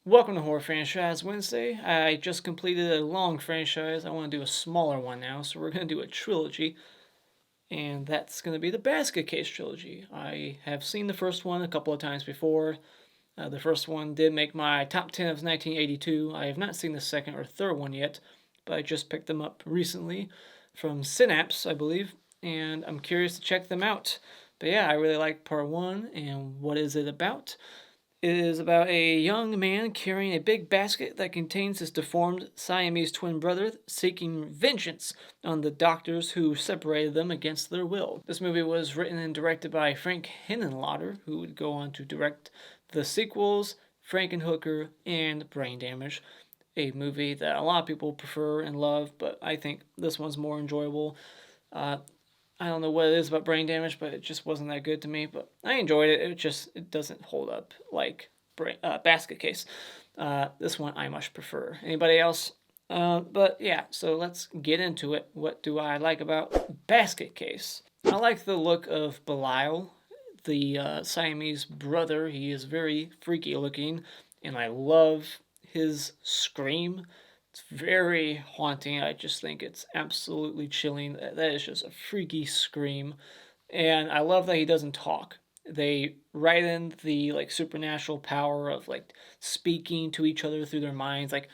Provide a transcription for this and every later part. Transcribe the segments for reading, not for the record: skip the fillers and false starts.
Welcome to Horror Franchise Wednesday. I just completed a long franchise. I want to do a smaller one now, so we're going to do a trilogy, and that's going to be the Basket Case trilogy. I have seen the first one a couple of times before. The first one did make my top 10 of 1982. I have not seen the second or third one yet, but I just picked them up recently from Synopsis, I believe, and I'm curious to check them out. But yeah, I really like part one, and what is it about? It is about a young man carrying a big basket that contains his deformed Siamese twin brother seeking vengeance on the doctors who separated them against their will. This movie was written and directed by Frank Henenlotter, who would go on to direct the sequels Frankenhooker and Brain Damage, a movie that a lot of people prefer and love, but I think this one's more enjoyable. Uh, I don't know what it is about Brain Damage, but it just wasn't that good to me. But I enjoyed it. It doesn't hold up like Basket Case. This one I much prefer. Anybody else? But yeah, so let's get into it. What do I like about Basket Case? I like the look of Belial, the Siamese brother. He is very freaky looking, and I love his scream. It's very haunting. I just think it's absolutely chilling. That is just a freaky scream. And I love that he doesn't talk. They write in the like supernatural power of like speaking to each other through their minds. Like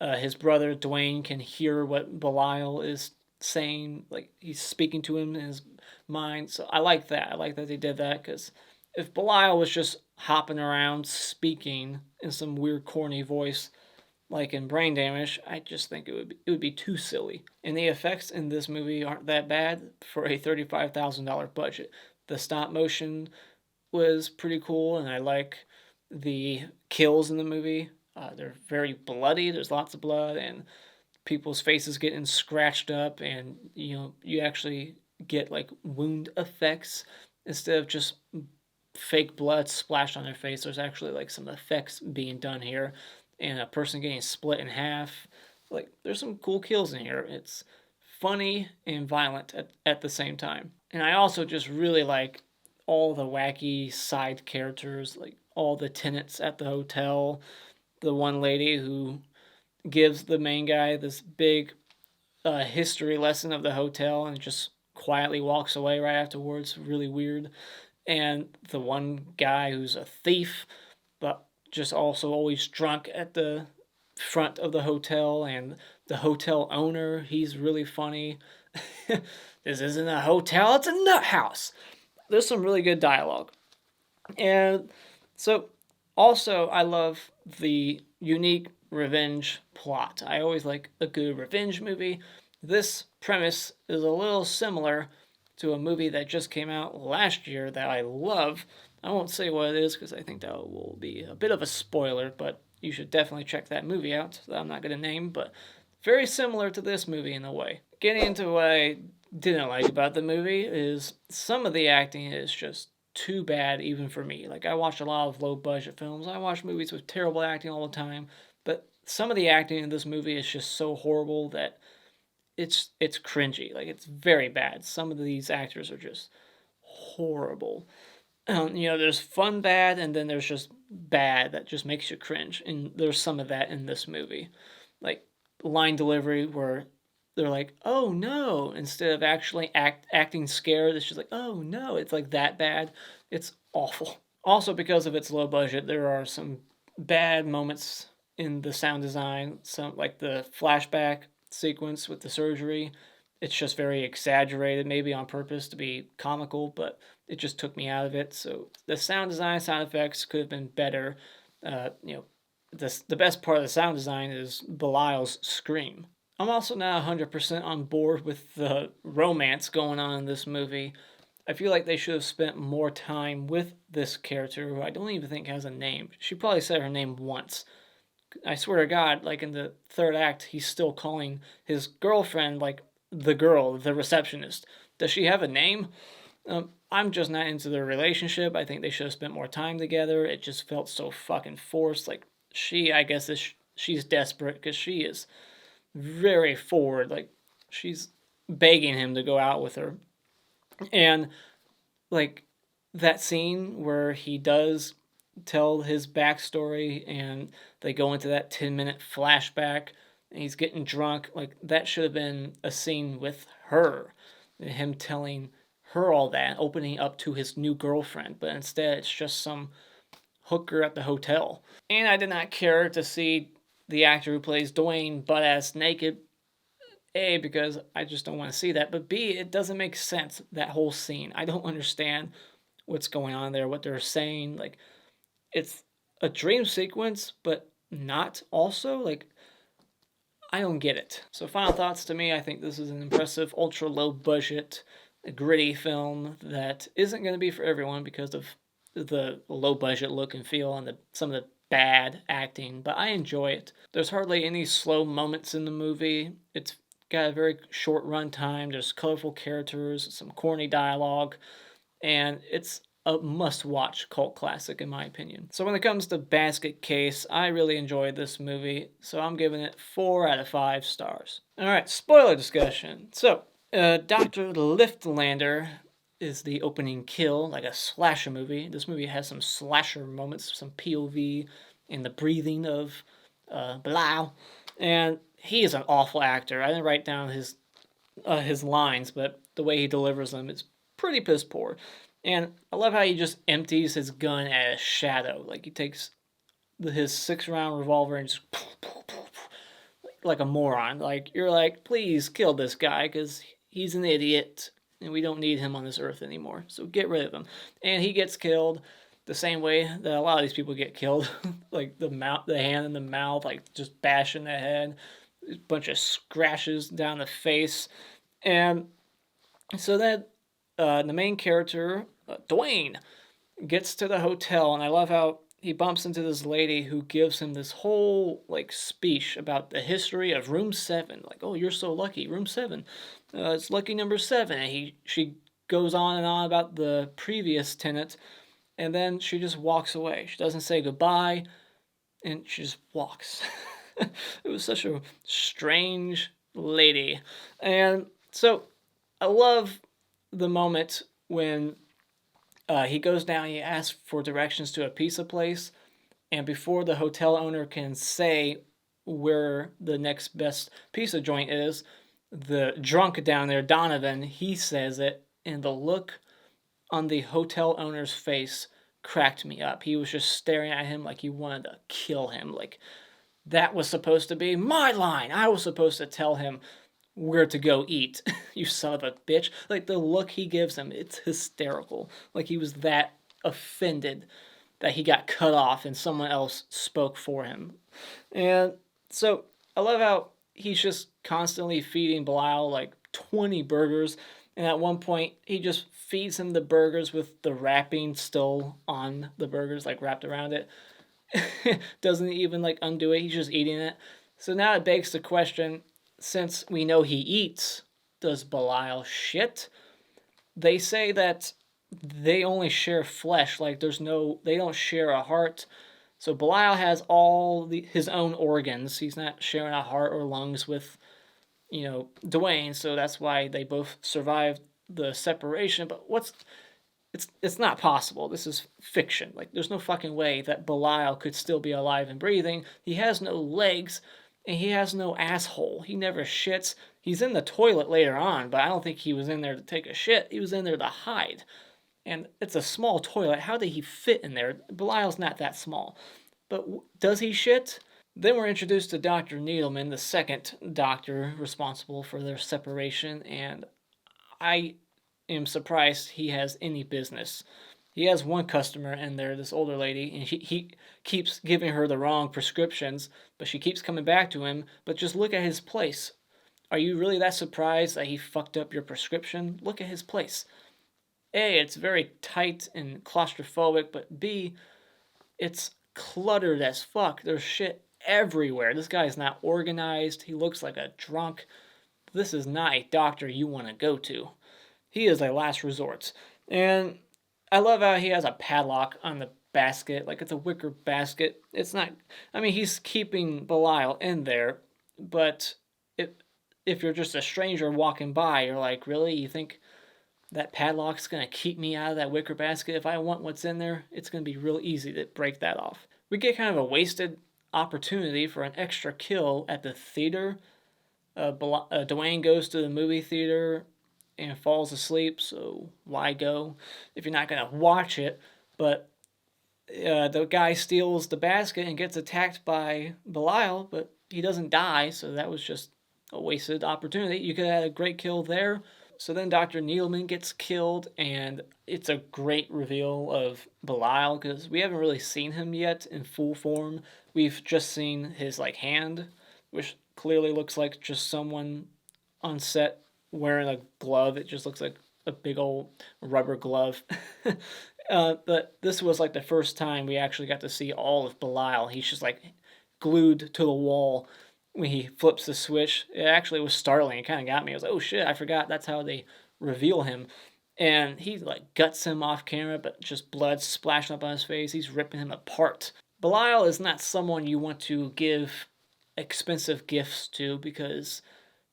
his brother Dwayne can hear what Belial is saying. Like he's speaking to him in his mind. So I like that. I like that they did that because if Belial was just hopping around speaking in some weird corny voice, like in Brain Damage, I just think it would be too silly. And the effects in this movie aren't that bad for a $35,000 budget. The stop motion was pretty cool, and I like the kills in the movie. They're very bloody. There's lots of blood, and people's faces getting scratched up, and you actually get like wound effects instead of just fake blood splashed on their face. There's actually like some effects being done here, and a person getting split in half. Like there's some cool kills in here. It's funny and violent at the same time. And I also just really like all the wacky side characters, like all the tenants at the hotel. The one lady who gives the main guy this big history lesson of the hotel and just quietly walks away right afterwards. Really weird. And the one guy who's a thief, but just also always drunk at the front of the hotel, and the hotel owner, he's really funny. This isn't a hotel, it's a nut house. There's some really good dialogue. And so also I love the unique revenge plot. I always like a good revenge movie. This premise is a little similar to a movie that just came out last year that I love. I won't say what it is because I think that will be a bit of a spoiler, but you should definitely check that movie out that I'm not going to name, but very similar to this movie in a way. Getting into what I didn't like about the movie is some of the acting is just too bad even for me. Like I watch a lot of low budget films. I watch movies with terrible acting all the time, but some of the acting in this movie is just so horrible that it's cringy. Like it's very bad. Some of these actors are just horrible. There's fun bad, and then there's just bad that just makes you cringe. And there's some of that in this movie, like line delivery where they're like, "Oh no," instead of actually acting scared. It's just like, "Oh no." It's like that bad. It's awful. Also, because of its low budget, there are some bad moments in the sound design. Some like the flashback sequence with the surgery. It's just very exaggerated, maybe on purpose to be comical, but it just took me out of it. So the sound design, sound effects could have been better. Uh, you know, the best part of the sound design is Belial's scream. I'm also not 100% on board with the romance going on in this movie. I feel like they should have spent more time with this character who I don't even think has a name. She probably said her name once. I swear to God, like in the third act, he's still calling his girlfriend like the girl, the receptionist. Does she have a name? I'm just not into their relationship. I think they should have spent more time together. It just felt so fucking forced. Like I guess she's desperate because she is very forward. Like she's begging him to go out with her, and like that scene where he does tell his backstory, and they go into that 10-minute flashback, and he's getting drunk. Like, that should have been a scene with her, and him telling her all that, opening up to his new girlfriend. But instead, it's just some hooker at the hotel. And I did not care to see the actor who plays Dwayne butt-ass naked. A, because I just don't want to see that. But B, it doesn't make sense, that whole scene. I don't understand what's going on there, what they're saying. Like, it's a dream sequence, but not also. Like, I don't get it. So final thoughts to me, I think this is an impressive, ultra low budget, gritty film that isn't going to be for everyone because of the low budget look and feel and some of the bad acting, but I enjoy it. There's hardly any slow moments in the movie. It's got a very short run time. There's colorful characters, some corny dialogue, and it's a must-watch cult classic in my opinion. So when it comes to Basket Case, I really enjoyed this movie, so I'm giving it 4 out of 5 stars. Alright, spoiler discussion. So, Dr. Liftlander is the opening kill, like a slasher movie. This movie has some slasher moments, some POV, and the breathing of Blau. And he is an awful actor. I didn't write down his lines, but the way he delivers them is pretty piss poor. And I love how he just empties his gun at a shadow. Like, he takes his 6-round revolver and just like a moron. Like, you're like, please kill this guy because he's an idiot and we don't need him on this earth anymore. So get rid of him. And he gets killed the same way that a lot of these people get killed. Like the hand in the mouth, like just bashing the head. A bunch of scratches down the face. And so then the main character, Dwayne, gets to the hotel, and I love how he bumps into this lady who gives him this whole like speech about the history of room 7. Like, oh, you're so lucky, room 7. It's lucky number 7. And she goes on and on about the previous tenant, and then she just walks away. She doesn't say goodbye, and she just walks. It was such a strange lady. And so I love the moment when he goes down, he asks for directions to a pizza place, and before the hotel owner can say where the next best pizza joint is, the drunk down there, Donovan, he says it, and the look on the hotel owner's face cracked me up. He was just staring at him like he wanted to kill him. Like, that was supposed to be my line. I was supposed to tell him where to go eat, you son of a bitch. Like, the look he gives him, it's hysterical. Like, he was that offended that he got cut off and someone else spoke for him. And so I love how he's just constantly feeding Belial like 20 burgers, and at one point he just feeds him the burgers with the wrapping still on the burgers, like wrapped around it. Doesn't even like undo it, he's just eating it. So now it begs the question, since we know he eats, does Belial shit? They say that they only share flesh, like they don't share a heart. So Belial has all his own organs. He's not sharing a heart or lungs with, Dwayne, so that's why they both survived the separation. But it's not possible. This is fiction. Like, there's no fucking way that Belial could still be alive and breathing. He has no legs, and he has no asshole. He never shits. He's in the toilet later on, but I don't think he was in there to take a shit. He was in there to hide. And it's a small toilet. How did he fit in there? Belial's not that small. But does he shit? Then we're introduced to Dr. Needleman, the second doctor responsible for their separation, and I am surprised he has any business. He has one customer in there, this older lady, and he keeps giving her the wrong prescriptions, but she keeps coming back to him. But just look at his place. Are you really that surprised that he fucked up your prescription? Look at his place. A, it's very tight and claustrophobic, but B, it's cluttered as fuck. There's shit everywhere. This guy is not organized. He looks like a drunk. This is not a doctor you want to go to. He is a last resort. And I love how he has a padlock on the basket. Like, it's a wicker basket. It's not... I mean, he's keeping Belial in there, but if you're just a stranger walking by, you're like, really? You think that padlock's going to keep me out of that wicker basket. If I want what's in there, it's going to be real easy to break that off. We get kind of a wasted opportunity for an extra kill at the theater. Dwayne goes to the movie theater and falls asleep, so why go if you're not going to watch it? But the guy steals the basket and gets attacked by Belial, but he doesn't die, so that was just a wasted opportunity. You could have had a great kill there. So then Dr. Needleman gets killed, and it's a great reveal of Belial because we haven't really seen him yet in full form. We've just seen his hand, which clearly looks like just someone on set wearing a glove. It just looks like a big old rubber glove. But this was the first time we actually got to see all of Belial. He's just glued to the wall when he flips the switch. It actually was startling. It kind of got me. I was like, oh shit, I forgot that's how they reveal him. And he guts him off camera, but just blood splashing up on his face. He's ripping him apart. Belial is not someone you want to give expensive gifts to because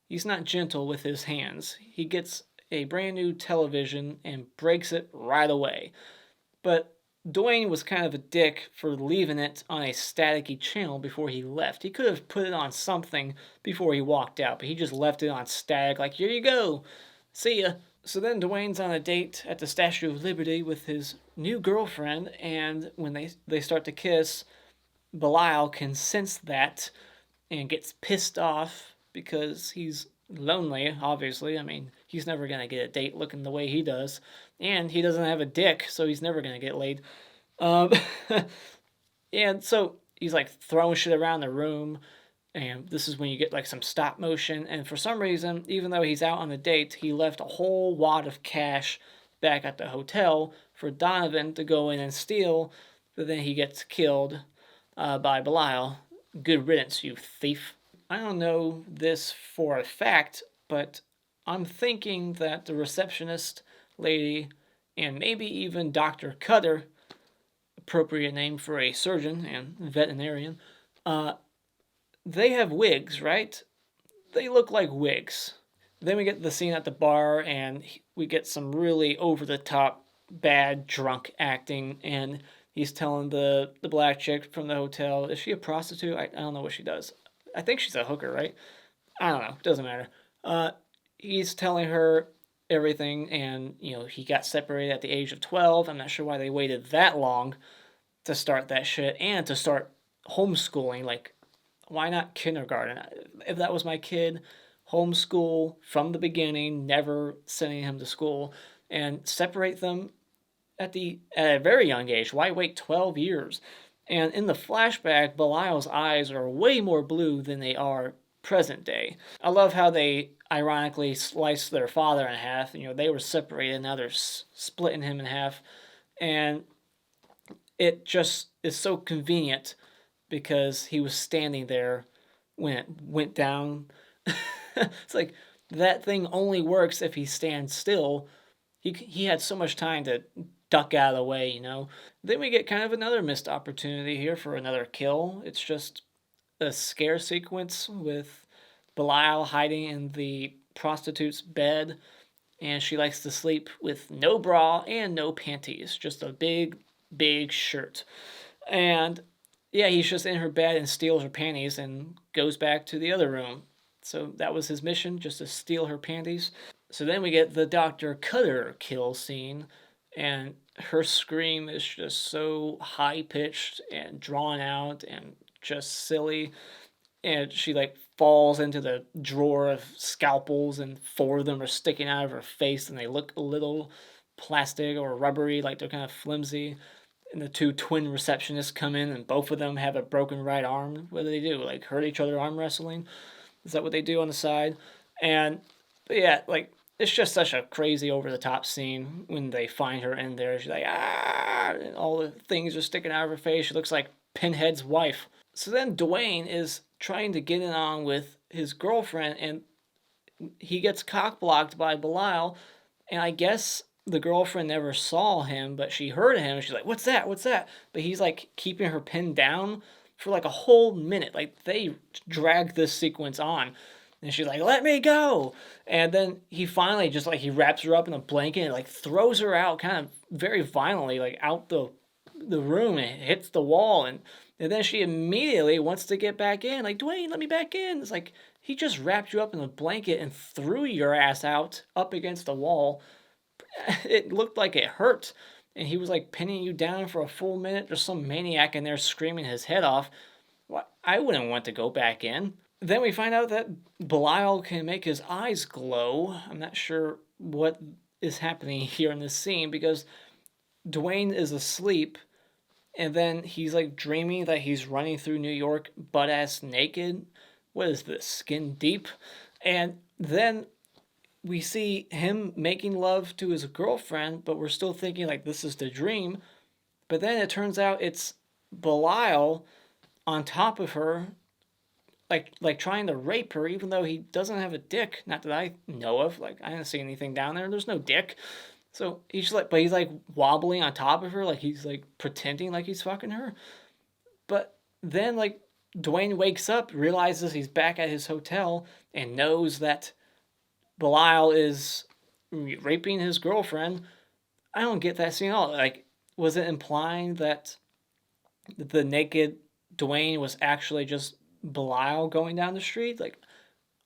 he's not gentle with his hands. He gets a brand new television and breaks it right away. But Dwayne was kind of a dick for leaving it on a staticky channel before he left. He could have put it on something before he walked out, but he just left it on static, here you go, see ya. So then Dwayne's on a date at the Statue of Liberty with his new girlfriend, and when they start to kiss, Belial can sense that and gets pissed off because he's lonely, obviously. I mean, he's never going to get a date looking the way he does. And he doesn't have a dick, so he's never going to get laid. And so he's throwing shit around the room. And this is when you get some stop motion. And for some reason, even though he's out on a date, he left a whole wad of cash back at the hotel for Donovan to go in and steal. But then he gets killed by Belial. Good riddance, you thief. I don't know this for a fact, but I'm thinking that the receptionist lady and maybe even Dr. Cutter, appropriate name for a surgeon and veterinarian, they have wigs, right? They look like wigs. Then we get the scene at the bar, and we get some really over-the-top, bad, drunk acting, and he's telling the black chick from the hotel, is she a prostitute? I don't know what she does. I think she's a hooker, right? I don't know. Doesn't matter. He's telling her everything, and, he got separated at the age of 12. I'm not sure why they waited that long to start that shit and to start homeschooling. Why not kindergarten? If that was my kid, homeschool from the beginning, never sending him to school, and separate them at a very young age. Why wait 12 years? And in the flashback, Belial's eyes are way more blue than they are present day. I love how they ironically sliced their father in half. They were separated, now they're splitting him in half. And it just is so convenient because he was standing there when it went down. It's that thing only works if he stands still. He had so much time to duck out of the way, Then we get kind of another missed opportunity here for another kill. It's just a scare sequence with Belial hiding in the prostitute's bed, and she likes to sleep with no bra and no panties, just a big, big shirt. And yeah, he's just in her bed and steals her panties and goes back to the other room. So that was his mission, just to steal her panties. So then we get the Dr. Cutter kill scene, and her scream is just so high-pitched and drawn out and just silly. And she falls into the drawer of scalpels, and 4 of them are sticking out of her face, and they look a little plastic or rubbery, they're kind of flimsy. And the 2 twin receptionists come in, and both of them have a broken right arm. What do they do? Hurt each other arm wrestling? Is that what they do on the side? And yeah, it's just such a crazy over-the-top scene when they find her in there. She's and all the things are sticking out of her face. She looks like Pinhead's wife. So then Dwayne is trying to get it on with his girlfriend, and he gets cock-blocked by Belial, and I guess the girlfriend never saw him, but she heard him, and she's like, what's that? What's that? But he's keeping her pinned down for a whole minute. They drag this sequence on. And she's like, let me go. And then he finally just like, he wraps her up in a blanket and like throws her out kind of very violently, like out the room, and hits the wall. And then she immediately wants to get back in. Like, Dwayne, let me back in. It's like, he just wrapped you up in a blanket and threw your ass out up against the wall. It looked like it hurt. And he was like pinning you down for a full minute. There's some maniac in there screaming his head off. Well, I wouldn't want to go back in. Then we find out that Belial can make his eyes glow. I'm not sure what is happening here in this scene because Dwayne is asleep and then he's like dreaming that he's running through New York butt ass naked. What is this? Skin deep? And then we see him making love to his girlfriend, but we're still thinking like this is the dream. But then it turns out it's Belial on top of her, like trying to rape her, even though he doesn't have a dick. Not that I know of. Like I didn't see anything down there. There's no dick. So he's like, but he's like wobbling on top of her, like he's like pretending like he's fucking her. But then like Dwayne wakes up, realizes he's back at his hotel, and knows that Belial is raping his girlfriend. I don't get that scene at all. Like, was it implying that the naked Dwayne was actually just Belial going down the street? Like,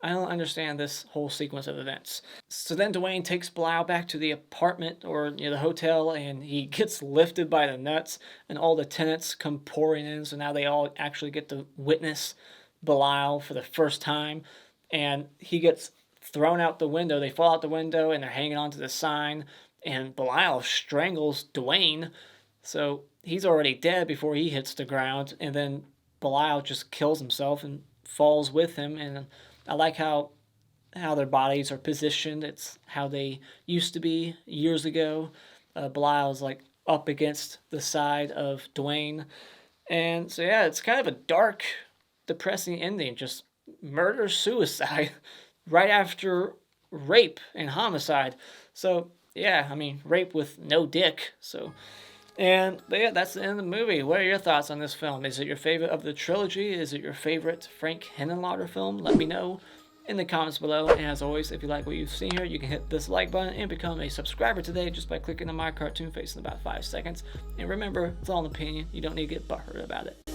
I don't understand this whole sequence of events. So then Dwayne takes Belial back to the apartment or the hotel, and he gets lifted by the nuts, and all the tenants come pouring in. So now they all actually get to witness Belial for the first time, and he gets thrown out the window. They fall out the window, and they're hanging onto the sign, and Belial strangles Dwayne. So he's already dead before he hits the ground, and then Belial just kills himself and falls with him. And I like how their bodies are positioned. It's how they used to be years ago. Belial is like up against the side of Dwayne. And so yeah, it's kind of a dark, depressing ending. Just murder-suicide right after rape and homicide. So yeah, I mean, rape with no dick. So, but yeah, that's the end of the movie. What are your thoughts on this film? Is it your favorite of the trilogy? Is it your favorite Frank Henenlotter film? Let me know in the comments below. And as always, if you like what you've seen here, you can hit this like button and become a subscriber today just by clicking on my cartoon face in about 5 seconds. And remember, it's all an opinion. You don't need to get butthurt about it.